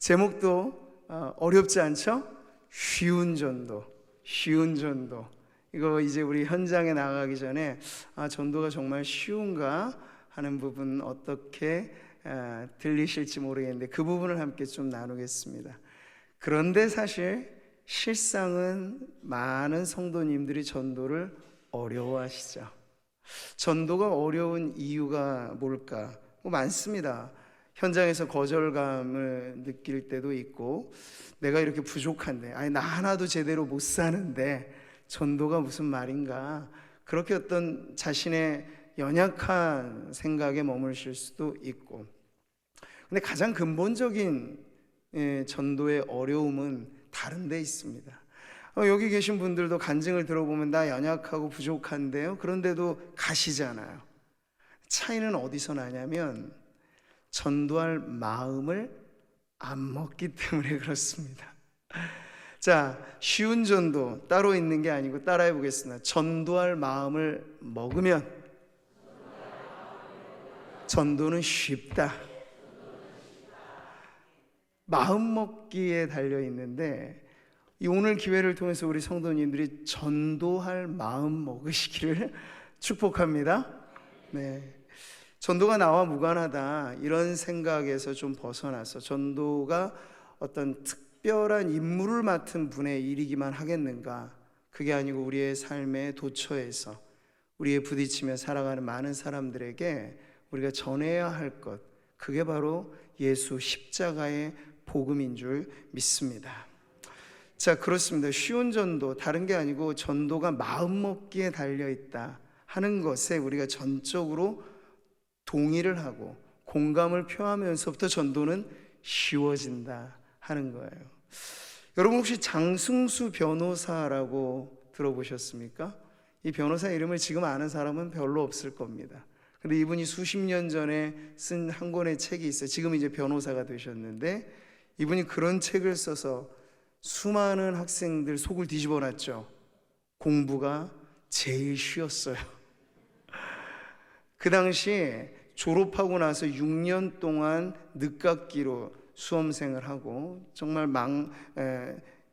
제목도 어렵지 않죠? 쉬운 전도, 쉬운 전도. 이거 이제 우리 현장에 나가기 전에 전도가 정말 쉬운가 하는 부분 어떻게 들리실지 모르겠는데 그 부분을 함께 좀 나누겠습니다. 그런데 사실 실상은 많은 성도님들이 전도를 어려워하시죠. 전도가 어려운 이유가 뭘까? 많습니다. 현장에서 거절감을 느낄 때도 있고, 내가 이렇게 부족한데, 나 하나도 제대로 못 사는데 전도가 무슨 말인가, 그렇게 어떤 자신의 연약한 생각에 머무실 수도 있고. 근데 가장 근본적인 전도의 어려움은 다른 데 있습니다. 여기 계신 분들도 간증을 들어보면 나 연약하고 부족한데요, 그런데도 가시잖아요. 차이는 어디서 나냐면 전도할 마음을 안 먹기 때문에 그렇습니다. 자, 쉬운 전도 따로 있는 게 아니고 따라해 보겠습니다. 전도할 마음을 먹으면 전도는 쉽다. 마음 먹기에 달려 있는데, 이 오늘 기회를 통해서 우리 성도님들이 전도할 마음 먹으시기를 축복합니다. 네. 전도가 나와 무관하다 이런 생각에서 좀 벗어나서 전도가 어떤 특별한 임무를 맡은 분의 일이기만 하겠는가, 그게 아니고 우리의 삶의 도처에서 우리의 부딪히며 살아가는 많은 사람들에게 우리가 전해야 할 것, 그게 바로 예수 십자가의 복음인 줄 믿습니다. 자, 그렇습니다. 쉬운 전도, 다른 게 아니고 전도가 마음 먹기에 달려있다 하는 것에 우리가 전적으로 동의를 하고 공감을 표하면서부터 전도는 쉬워진다 하는 거예요. 여러분 혹시 장승수 변호사라고 들어보셨습니까? 이 변호사 이름을 지금 아는 사람은 별로 없을 겁니다. 근데 이분이 수십 년 전에 쓴 한 권의 책이 있어요. 지금 이제 변호사가 되셨는데, 이분이 그런 책을 써서 수많은 학생들 속을 뒤집어 놨죠. 공부가 제일 쉬웠어요. 그 당시에 졸업하고 나서 6년 동안 늦깎이로 수험생을 하고, 정말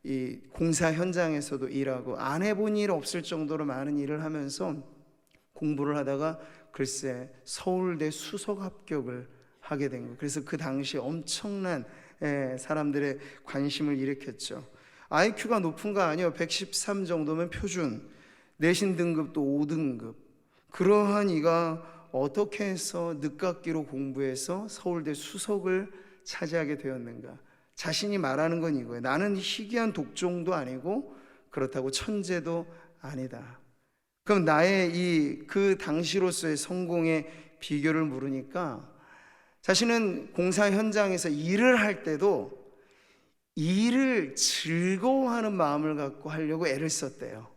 이 공사 현장에서도 일하고, 안 해본 일 없을 정도로 많은 일을 하면서 공부를 하다가 글쎄 서울대 수석 합격을 하게 된 거예요. 그래서 그 당시에 엄청난 사람들의 관심을 일으켰죠. IQ가 높은 거 아니에요. 113 정도면 표준, 내신 등급도 5등급. 그러한 이가 어떻게 해서 늦깎이로 공부해서 서울대 수석을 차지하게 되었는가? 자신이 말하는 건 이거예요. 나는 희귀한 독종도 아니고 그렇다고 천재도 아니다. 그럼 나의 그 당시로서의 성공의 비결을 물으니까, 자신은 공사 현장에서 일을 할 때도 일을 즐거워하는 마음을 갖고 하려고 애를 썼대요.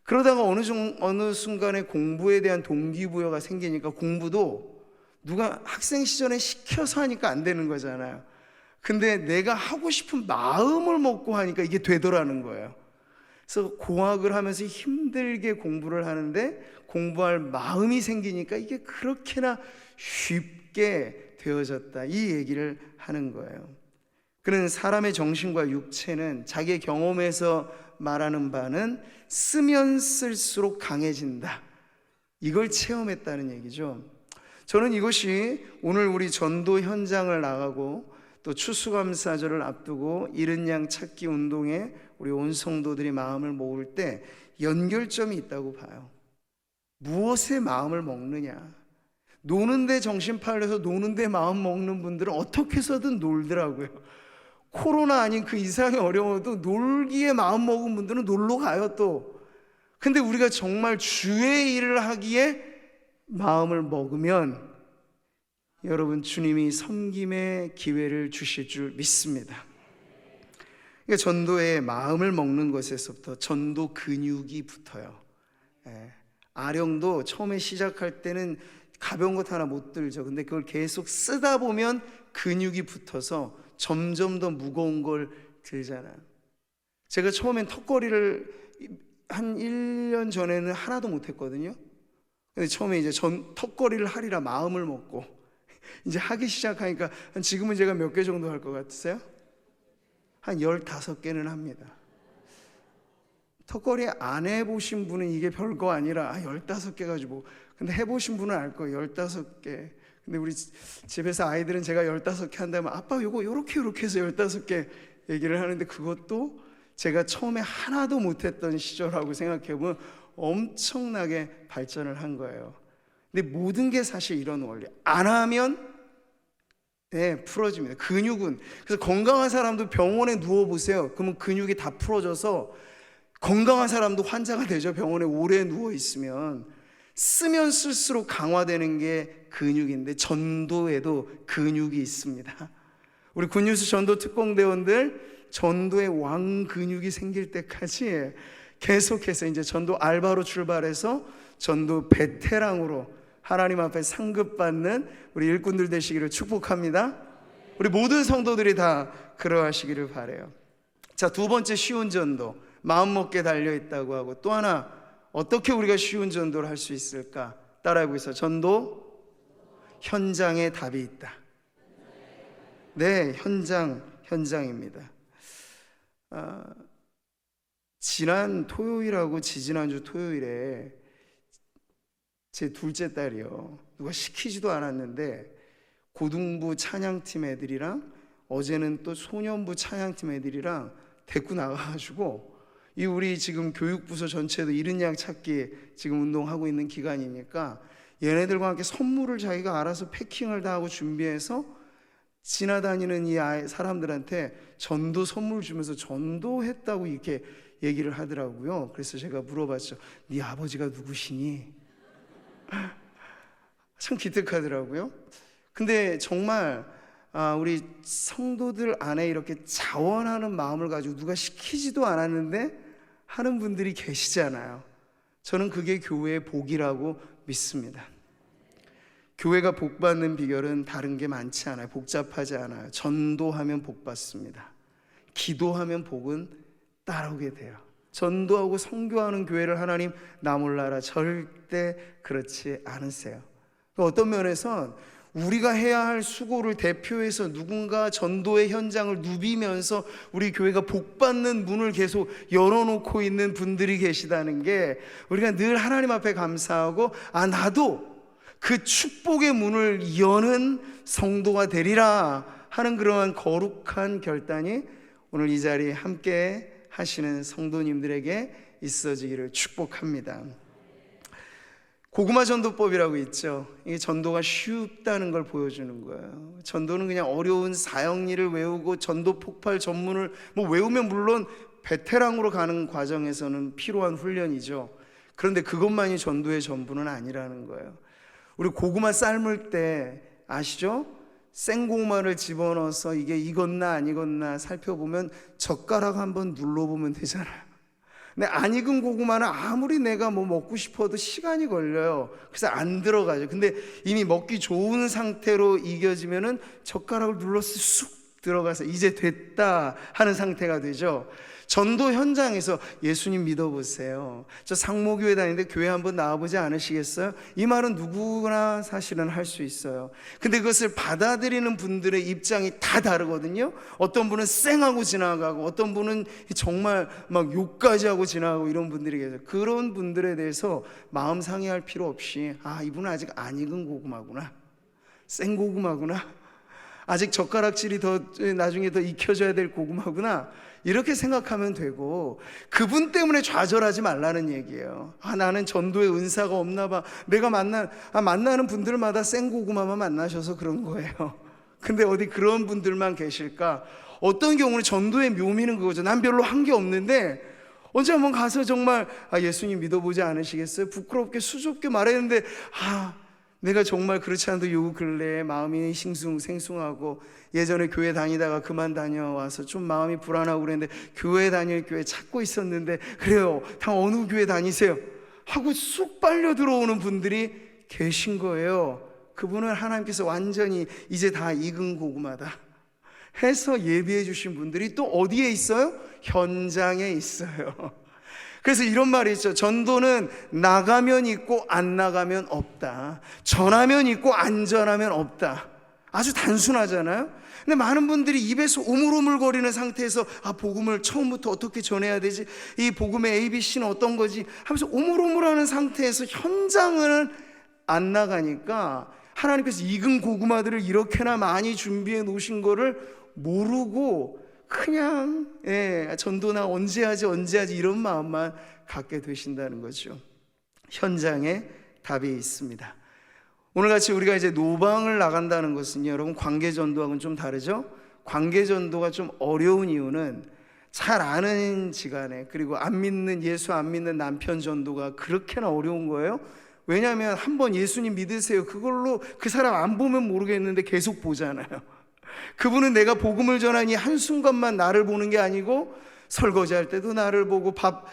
그러다가 어느 순간에 공부에 대한 동기부여가 생기니까, 공부도 누가 학생 시절에 시켜서 하니까 안 되는 거잖아요. 근데 내가 하고 싶은 마음을 먹고 하니까 이게 되더라는 거예요. 그래서 공학을 하면서 힘들게 공부를 하는데 공부할 마음이 생기니까 이게 그렇게나 쉽게 되어졌다, 이 얘기를 하는 거예요. 그는 사람의 정신과 육체는 자기의 경험에서 말하는 바는 쓰면 쓸수록 강해진다, 이걸 체험했다는 얘기죠. 저는 이것이 오늘 우리 전도 현장을 나가고 또 추수감사절을 앞두고 이른 양 찾기 운동에 우리 온 성도들이 마음을 모을 때 연결점이 있다고 봐요. 무엇에 마음을 먹느냐? 노는데 정신 팔려서 노는데 마음 먹는 분들은 어떻게 해서든 놀더라고요. 코로나 아닌 그 이상의 어려워도 놀기에 마음 먹은 분들은 놀러 가요 또. 근데 우리가 정말 주의 일을 하기에 마음을 먹으면 여러분, 주님이 섬김의 기회를 주실 줄 믿습니다. 그러니까 전도에 마음을 먹는 것에서부터 전도 근육이 붙어요. 아령도 처음에 시작할 때는 가벼운 것 하나 못 들죠. 근데 그걸 계속 쓰다 보면 근육이 붙어서 점점 더 무거운 걸 들잖아요. 제가 처음엔 턱걸이를 한 1년 전에는 하나도 못 했거든요. 근데 처음에 이제 턱걸이를 하리라 마음을 먹고 이제 하기 시작하니까 지금은 제가 몇 개 정도 할 것 같으세요? 한 15개는 합니다. 턱걸이 안 해보신 분은 이게 별거 아니라 15개 가지고, 근데 해보신 분은 알 거예요. 15개. 근데 우리 집에서 아이들은 제가 15개 한다면 아빠 요거 요렇게 해서 15개 얘기를 하는데, 그것도 제가 처음에 하나도 못했던 시절하고 생각해보면 엄청나게 발전을 한 거예요. 근데 모든 게 사실 이런 원리, 안 하면 풀어집니다. 근육은, 그래서 건강한 사람도 병원에 누워보세요. 그러면 근육이 다 풀어져서 건강한 사람도 환자가 되죠. 병원에 오래 누워있으면. 쓰면 쓸수록 강화되는 게 근육인데, 전도에도 근육이 있습니다. 우리 굿뉴스 전도 특공대원들 전도의 왕 근육이 생길 때까지 계속해서 이제 전도 알바로 출발해서 전도 베테랑으로 하나님 앞에 상급받는 우리 일꾼들 되시기를 축복합니다. 우리 모든 성도들이 다 그러하시기를 바라요. 자, 두 번째 쉬운 전도, 마음먹게 달려있다고 하고, 또 하나 어떻게 우리가 쉬운 전도를 할 수 있을까? 따라해보겠습니다. 전도 현장에 답이 있다. 네, 현장입니다. 지난 토요일하고 지지난주 토요일에 제 둘째 딸이요, 누가 시키지도 않았는데 고등부 찬양팀 애들이랑 어제는 또 소년부 찬양팀 애들이랑 데리고 나가가지고, 이 우리 지금 교육부서 전체도 잃은 양 찾기 지금 운동하고 있는 기간이니까 얘네들과 함께 선물을 자기가 알아서 패킹을 다 하고 준비해서 지나다니는 이 사람들한테 전도 선물 주면서 전도했다고 이렇게 얘기를 하더라고요. 그래서 제가 물어봤죠. 네 아버지가 누구시니? 참 기특하더라고요. 근데 정말 우리 성도들 안에 이렇게 자원하는 마음을 가지고 누가 시키지도 않았는데 하는 분들이 계시잖아요. 저는 그게 교회의 복이라고 믿습니다. 교회가 복받는 비결은 다른 게 많지 않아요. 복잡하지 않아요. 전도하면 복받습니다. 기도하면 복은 따라오게 돼요. 전도하고 선교하는 교회를 하나님 나 몰라라 절대 그렇지 않으세요. 어떤 면에선 우리가 해야 할 수고를 대표해서 누군가 전도의 현장을 누비면서 우리 교회가 복받는 문을 계속 열어놓고 있는 분들이 계시다는 게, 우리가 늘 하나님 앞에 감사하고 나도 그 축복의 문을 여는 성도가 되리라 하는 그러한 거룩한 결단이 오늘 이 자리에 함께 하시는 성도님들에게 있어지기를 축복합니다. 고구마 전도법이라고 있죠. 이게 전도가 쉽다는 걸 보여주는 거예요. 전도는 그냥 어려운 사형리를 외우고 전도 폭발 전문을 외우면 물론 베테랑으로 가는 과정에서는 필요한 훈련이죠. 그런데 그것만이 전도의 전부는 아니라는 거예요. 우리 고구마 삶을 때 아시죠? 생고구마를 집어넣어서 이게 익었나 안 익었나 살펴보면 젓가락 한번 눌러보면 되잖아요. 근데 안 익은 고구마는 아무리 내가 먹고 싶어도 시간이 걸려요. 그래서 안 들어가죠. 근데 이미 먹기 좋은 상태로 익혀지면은 젓가락을 눌렀을 쑥 들어가서 이제 됐다 하는 상태가 되죠. 전도 현장에서 예수님 믿어보세요. 저 상모교회 다니는데 교회 한번 나와보지 않으시겠어요? 이 말은 누구나 사실은 할 수 있어요. 근데 그것을 받아들이는 분들의 입장이 다 다르거든요. 어떤 분은 쌩하고 지나가고, 어떤 분은 정말 막 욕까지 하고 지나가고, 이런 분들이 계세요. 그런 분들에 대해서 마음 상해할 필요 없이 이분은 아직 안 익은 고구마구나, 생고구마구나, 아직 젓가락질이 더 나중에 더 익혀져야 될 고구마구나, 이렇게 생각하면 되고, 그분 때문에 좌절하지 말라는 얘기예요. 나는 전도의 은사가 없나 봐. 내가 만나는 분들마다 생고구마만 만나셔서 그런 거예요. 근데 어디 그런 분들만 계실까? 어떤 경우는 전도의 묘미는 그거죠. 난 별로 한 게 없는데 언제 한번 가서 정말 예수님 믿어보지 않으시겠어요? 부끄럽게 수줍게 말했는데 내가 정말 그렇지 않아도 요 근래에 마음이 싱숭생숭하고, 예전에 교회 다니다가 그만 다녀와서 좀 마음이 불안하고 그랬는데 교회 다닐 교회 찾고 있었는데, 그래요, 다 어느 교회 다니세요? 하고 쑥 빨려 들어오는 분들이 계신 거예요. 그분은 하나님께서 완전히 이제 다 익은 고구마다 해서 예비해 주신 분들이 또 어디에 있어요? 현장에 있어요. 그래서 이런 말이 있죠. 전도는 나가면 있고 안 나가면 없다. 전하면 있고 안 전하면 없다. 아주 단순하잖아요. 근데 많은 분들이 입에서 오물오물거리는 상태에서 복음을 처음부터 어떻게 전해야 되지? 이 복음의 ABC는 어떤 거지? 하면서 오물오물하는 상태에서 현장을 안 나가니까 하나님께서 익은 고구마들을 이렇게나 많이 준비해 놓으신 거를 모르고 그냥 전도나 언제 하지 이런 마음만 갖게 되신다는 거죠. 현장에 답이 있습니다. 오늘같이 우리가 이제 노방을 나간다는 것은요, 여러분, 관계전도하고는 좀 다르죠? 관계전도가 좀 어려운 이유는 잘 아는 지간에, 그리고 예수 안 믿는 남편 전도가 그렇게나 어려운 거예요. 왜냐하면 한번 예수님 믿으세요, 그걸로 그 사람 안 보면 모르겠는데 계속 보잖아요. 그분은 내가 복음을 전하니 한순간만 나를 보는 게 아니고 설거지할 때도 나를 보고, 밥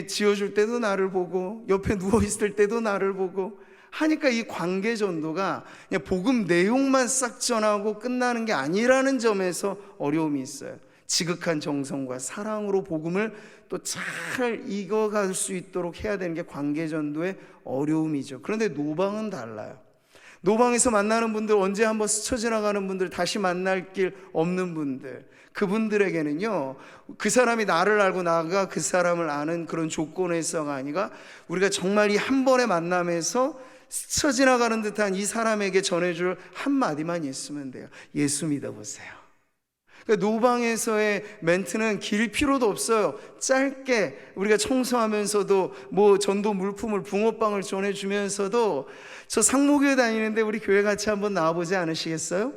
지어줄 때도 나를 보고, 옆에 누워있을 때도 나를 보고 하니까 이 관계 전도가 그냥 복음 내용만 싹 전하고 끝나는 게 아니라는 점에서 어려움이 있어요. 지극한 정성과 사랑으로 복음을 또 잘 익어갈 수 있도록 해야 되는 게 관계 전도의 어려움이죠. 그런데 노방은 달라요. 노방에서 만나는 분들, 언제 한번 스쳐 지나가는 분들, 다시 만날 길 없는 분들, 그분들에게는요, 그 사람이 나를 알고 나가 그 사람을 아는 그런 조건에서가 아니라 우리가 정말 이 한 번의 만남에서 스쳐 지나가는 듯한 이 사람에게 전해줄 한마디만 있으면 돼요. 예수 믿어보세요. 노방에서의 멘트는 길 필요도 없어요. 짧게 우리가 청소하면서도 전도 물품을, 붕어빵을 전해주면서도 저 상목교회 다니는데 우리 교회 같이 한번 나와보지 않으시겠어요?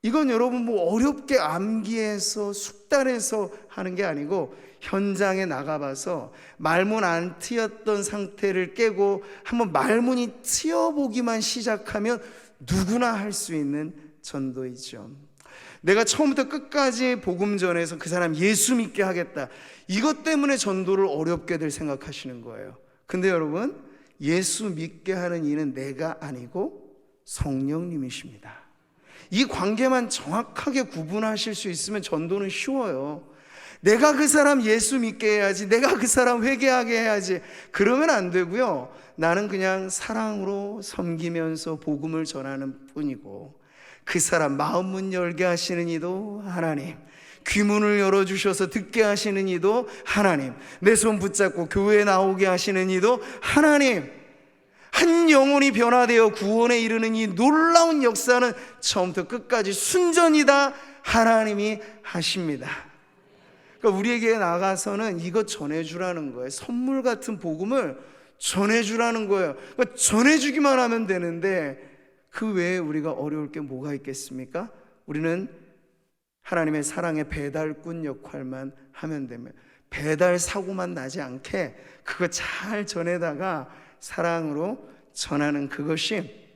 이건 여러분 어렵게 암기해서 숙달해서 하는 게 아니고 현장에 나가봐서 말문 안 트였던 상태를 깨고 한번 말문이 트여보기만 시작하면 누구나 할 수 있는 전도이죠. 내가 처음부터 끝까지 복음 전해서 그 사람 예수 믿게 하겠다, 이것 때문에 전도를 어렵게들 생각하시는 거예요. 근데 여러분, 예수 믿게 하는 이는 내가 아니고 성령님이십니다. 이 관계만 정확하게 구분하실 수 있으면 전도는 쉬워요. 내가 그 사람 예수 믿게 해야지, 내가 그 사람 회개하게 해야지, 그러면 안 되고요. 나는 그냥 사랑으로 섬기면서 복음을 전하는 뿐이고, 그 사람 마음 문 열게 하시는 이도 하나님, 귀문을 열어주셔서 듣게 하시는 이도 하나님, 내 손 붙잡고 교회에 나오게 하시는 이도 하나님, 한 영혼이 변화되어 구원에 이르는 이 놀라운 역사는 처음부터 끝까지 순전히 다 하나님이 하십니다. 그러니까 우리에게 나가서는 이것 전해주라는 거예요. 선물 같은 복음을 전해주라는 거예요. 그러니까 전해주기만 하면 되는데 그 외에 우리가 어려울 게 뭐가 있겠습니까? 우리는 하나님의 사랑의 배달꾼 역할만 하면 되면, 배달 사고만 나지 않게 그거 잘 전해다가 사랑으로 전하는 그것이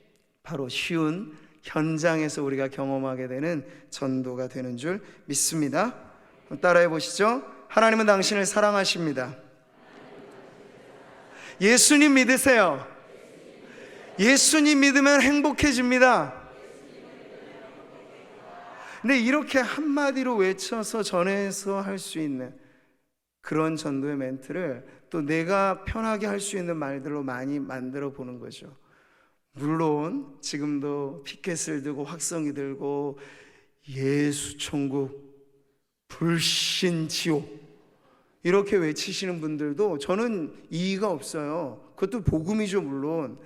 바로 쉬운 현장에서 우리가 경험하게 되는 전도가 되는 줄 믿습니다. 따라해 보시죠. 하나님은 당신을 사랑하십니다. 예수님 믿으세요. 예수님 믿으면 행복해집니다. 근데 이렇게 한마디로 외쳐서 전해서 할 수 있는 그런 전도의 멘트를 또 내가 편하게 할 수 있는 말들로 많이 만들어 보는 거죠. 물론 지금도 피켓을 들고 확성이 들고 예수 천국, 불신 지옥 이렇게 외치시는 분들도 저는 이의가 없어요. 그것도 복음이죠, 물론.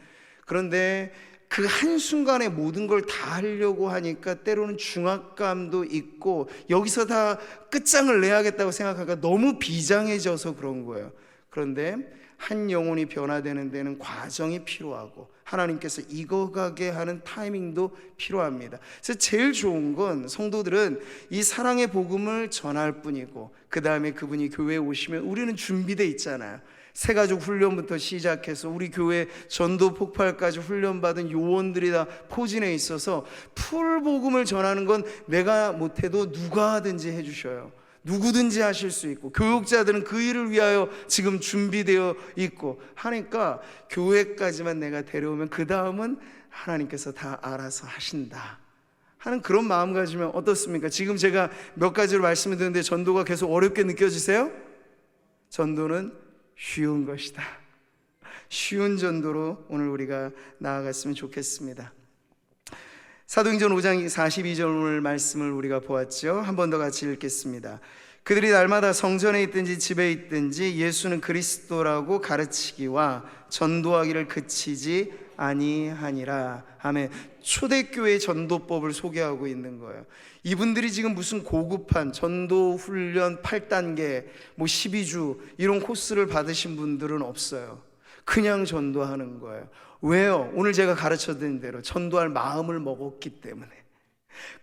그런데 그 한순간에 모든 걸 다 하려고 하니까 때로는 중압감도 있고 여기서 다 끝장을 내야겠다고 생각하니까 너무 비장해져서 그런 거예요. 그런데 한 영혼이 변화되는 데는 과정이 필요하고 하나님께서 익어가게 하는 타이밍도 필요합니다. 그래서 제일 좋은 건 성도들은 이 사랑의 복음을 전할 뿐이고 그 다음에 그분이 교회에 오시면 우리는 준비되어 있잖아요. 새가족 훈련부터 시작해서 우리 교회 전도 폭발까지 훈련받은 요원들이 다 포진해 있어서 풀복음을 전하는 건 내가 못해도 누가 하든지 해주셔요. 누구든지 하실 수 있고 교육자들은 그 일을 위하여 지금 준비되어 있고 하니까 교회까지만 내가 데려오면 그 다음은 하나님께서 다 알아서 하신다 하는 그런 마음 가지면 어떻습니까? 지금 제가 몇 가지로 말씀을 드렸는데 전도가 계속 어렵게 느껴지세요? 전도는 쉬운 것이다. 쉬운 전도로 오늘 우리가 나아갔으면 좋겠습니다. 사도행전 5장 42절 말씀을 우리가 보았죠. 한 번 더 같이 읽겠습니다. 그들이 날마다 성전에 있든지 집에 있든지 예수는 그리스도라고 가르치기와 전도하기를 그치지 아니하니라. 아멘. 초대교회 전도법을 소개하고 있는 거예요. 이분들이 지금 무슨 고급한 전도 훈련 8단계, 12주 이런 코스를 받으신 분들은 없어요. 그냥 전도하는 거예요. 왜요? 오늘 제가 가르쳐드린 대로 전도할 마음을 먹었기 때문에.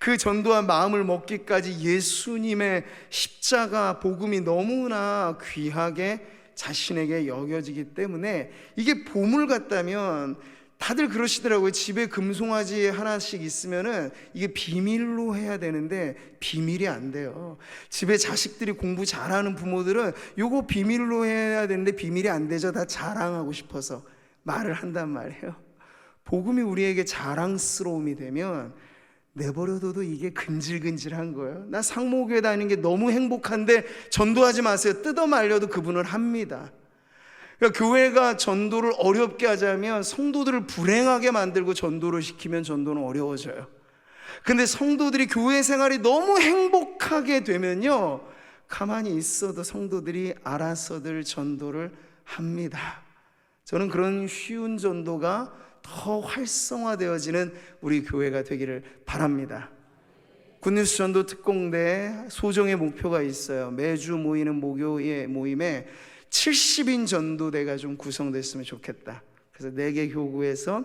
그 전도한 마음을 먹기까지 예수님의 십자가 복음이 너무나 귀하게 자신에게 여겨지기 때문에 이게 보물 같다면 다들 그러시더라고요. 집에 금송아지 하나씩 있으면은 이게 비밀로 해야 되는데 비밀이 안 돼요. 집에 자식들이 공부 잘하는 부모들은 요거 비밀로 해야 되는데 비밀이 안 되죠. 다 자랑하고 싶어서 말을 한단 말이에요. 복음이 우리에게 자랑스러움이 되면 내버려둬도 이게 근질근질한 거예요. 나 상모교회 다니는 게 너무 행복한데 전도하지 마세요. 뜯어 말려도 그분은 합니다. 그러니까 교회가 전도를 어렵게 하자면 성도들을 불행하게 만들고 전도를 시키면 전도는 어려워져요. 근데 성도들이 교회 생활이 너무 행복하게 되면요, 가만히 있어도 성도들이 알아서들 전도를 합니다. 저는 그런 쉬운 전도가 더 활성화되어지는 우리 교회가 되기를 바랍니다. 굿뉴스 전도 특공대 소정의 목표가 있어요. 매주 모이는 목요일 모임에 70인 전도대가 좀 구성됐으면 좋겠다. 그래서 4개 교구에서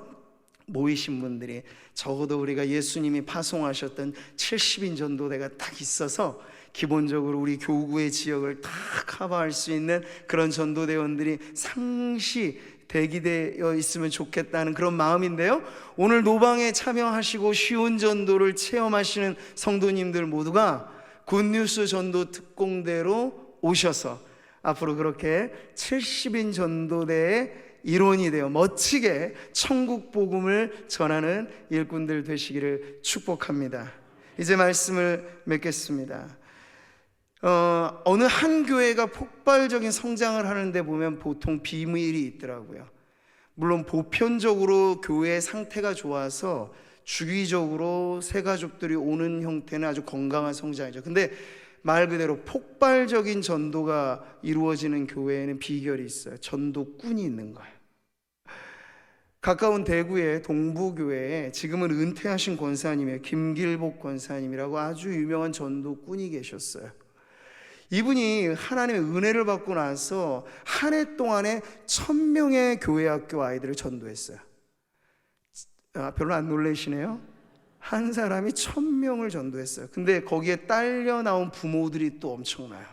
모이신 분들이 적어도 우리가 예수님이 파송하셨던 70인 전도대가 딱 있어서 기본적으로 우리 교구의 지역을 다 커버할 수 있는 그런 전도대원들이 상시 대기되어 있으면 좋겠다는 그런 마음인데요, 오늘 노방에 참여하시고 쉬운 전도를 체험하시는 성도님들 모두가 굿뉴스 전도 특공대로 오셔서 앞으로 그렇게 70인 전도대의 일원이 되어 멋지게 천국 복음을 전하는 일꾼들 되시기를 축복합니다. 이제 말씀을 맺겠습니다. 어느 한 교회가 폭발적인 성장을 하는데 보면 보통 비밀이 있더라고요. 물론 보편적으로 교회의 상태가 좋아서 주기적으로 새 가족들이 오는 형태는 아주 건강한 성장이죠. 근데 말 그대로 폭발적인 전도가 이루어지는 교회에는 비결이 있어요. 전도꾼이 있는 거예요. 가까운 대구의 동부교회에 지금은 은퇴하신 권사님이에요. 김길복 권사님이라고 아주 유명한 전도꾼이 계셨어요. 이분이 하나님의 은혜를 받고 나서 한 해 동안에 1000명의 교회학교 아이들을 전도했어요. 별로 안 놀라시네요. 한 사람이 1000명을 전도했어요. 근데 거기에 딸려 나온 부모들이 또 엄청나요.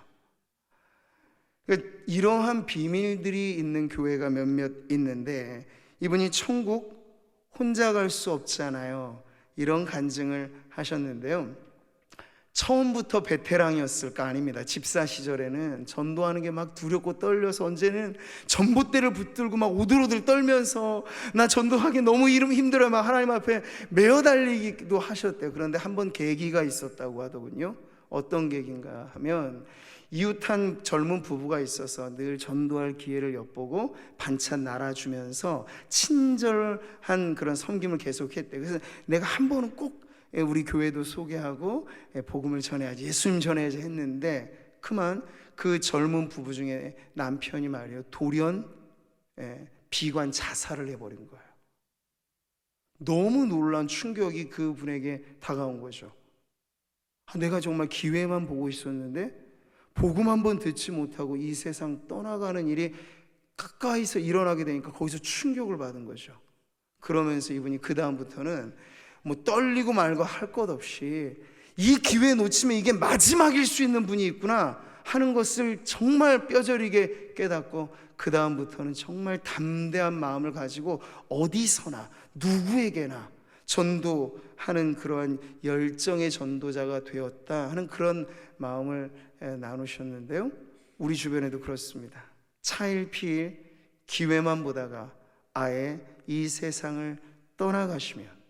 그러니까 이러한 비밀들이 있는 교회가 몇몇 있는데, 이분이 천국 혼자 갈 수 없잖아요. 이런 간증을 하셨는데요, 처음부터 베테랑이었을까? 아닙니다. 집사 시절에는 전도하는 게 막 두렵고 떨려서 언제는 전봇대를 붙들고 막 오들오들 떨면서 나 전도하기 너무 힘들어요. 막 하나님 앞에 메어 달리기도 하셨대요. 그런데 한 번 계기가 있었다고 하더군요. 어떤 계기인가 하면, 이웃한 젊은 부부가 있어서 늘 전도할 기회를 엿보고 반찬 나눠주면서 친절한 그런 섬김을 계속했대요. 그래서 내가 한 번은 꼭 우리 교회도 소개하고 복음을 전해야지, 예수님 전해야지 했는데, 그만 그 젊은 부부 중에 남편이 말이에요, 돌연 비관 자살을 해버린 거예요. 너무 놀란 충격이 그분에게 다가온 거죠. 내가 정말 기회만 보고 있었는데 복음 한번 듣지 못하고 이 세상 떠나가는 일이 가까이서 일어나게 되니까 거기서 충격을 받은 거죠. 그러면서 이분이 그 다음부터는 떨리고 말고 할 것 없이 이 기회 놓치면 이게 마지막일 수 있는 분이 있구나 하는 것을 정말 뼈저리게 깨닫고, 그 다음부터는 정말 담대한 마음을 가지고 어디서나 누구에게나 전도하는 그러한 열정의 전도자가 되었다 하는 그런 마음을 나누셨는데요, 우리 주변에도 그렇습니다. 차일피일 기회만 보다가 아예 이 세상을 떠나가시면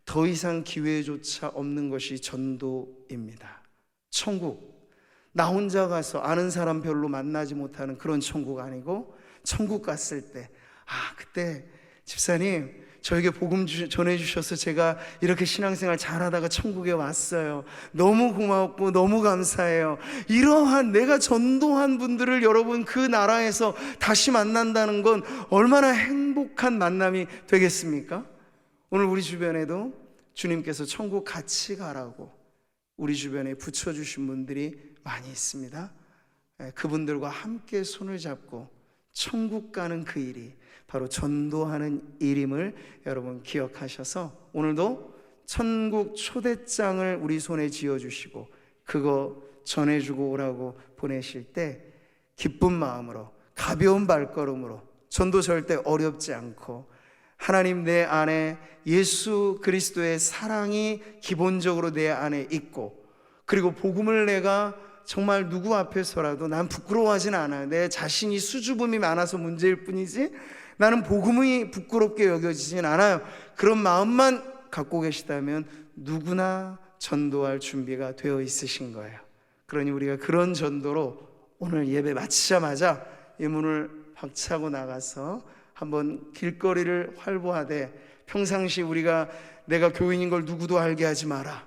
더 이상 기회조차 없는 것이 전도입니다. 천국, 나 혼자 가서 아는 사람 별로 만나지 못하는 그런 천국 아니고, 천국 갔을 때 그때 집사님 저에게 복음 전해주셔서 제가 이렇게 신앙생활 잘하다가 천국에 왔어요. 너무 고맙고 너무 감사해요. 이러한 내가 전도한 분들을 여러분 그 나라에서 다시 만난다는 건 얼마나 행복한 만남이 되겠습니까? 오늘 우리 주변에도 주님께서 천국 같이 가라고 우리 주변에 붙여주신 분들이 많이 있습니다. 그분들과 함께 손을 잡고 천국 가는 그 일이 바로 전도하는 일임을 여러분 기억하셔서 오늘도 천국 초대장을 우리 손에 쥐어주시고 그거 전해주고 오라고 보내실 때 기쁜 마음으로 가벼운 발걸음으로 전도 절대 어렵지 않고 하나님 내 안에 예수 그리스도의 사랑이 기본적으로 내 안에 있고 그리고 복음을 내가 정말 누구 앞에서라도 난 부끄러워하진 않아요. 내 자신이 수줍음이 많아서 문제일 뿐이지 나는 복음이 부끄럽게 여겨지진 않아요. 그런 마음만 갖고 계시다면 누구나 전도할 준비가 되어 있으신 거예요. 그러니 우리가 그런 전도로 오늘 예배 마치자마자 이 문을 박차고 나가서 한번 길거리를 활보하되 평상시 우리가 내가 교인인 걸 누구도 알게 하지 마라,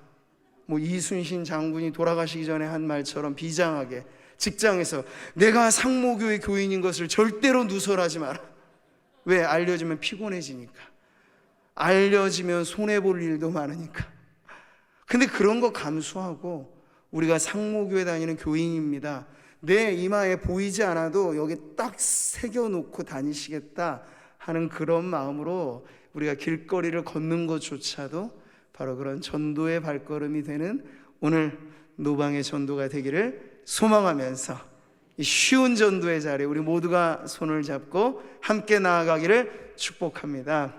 뭐 이순신 장군이 돌아가시기 전에 한 말처럼 비장하게 직장에서 내가 상모교회 교인인 것을 절대로 누설하지 마라. 왜? 알려지면 피곤해지니까, 알려지면 손해볼 일도 많으니까. 근데 그런 거 감수하고 우리가 상모교회 다니는 교인입니다, 내 이마에 보이지 않아도 여기 딱 새겨놓고 다니시겠다 하는 그런 마음으로 우리가 길거리를 걷는 것조차도 바로 그런 전도의 발걸음이 되는 오늘 노방의 전도가 되기를 소망하면서 이 쉬운 전도의 자리에 우리 모두가 손을 잡고 함께 나아가기를 축복합니다.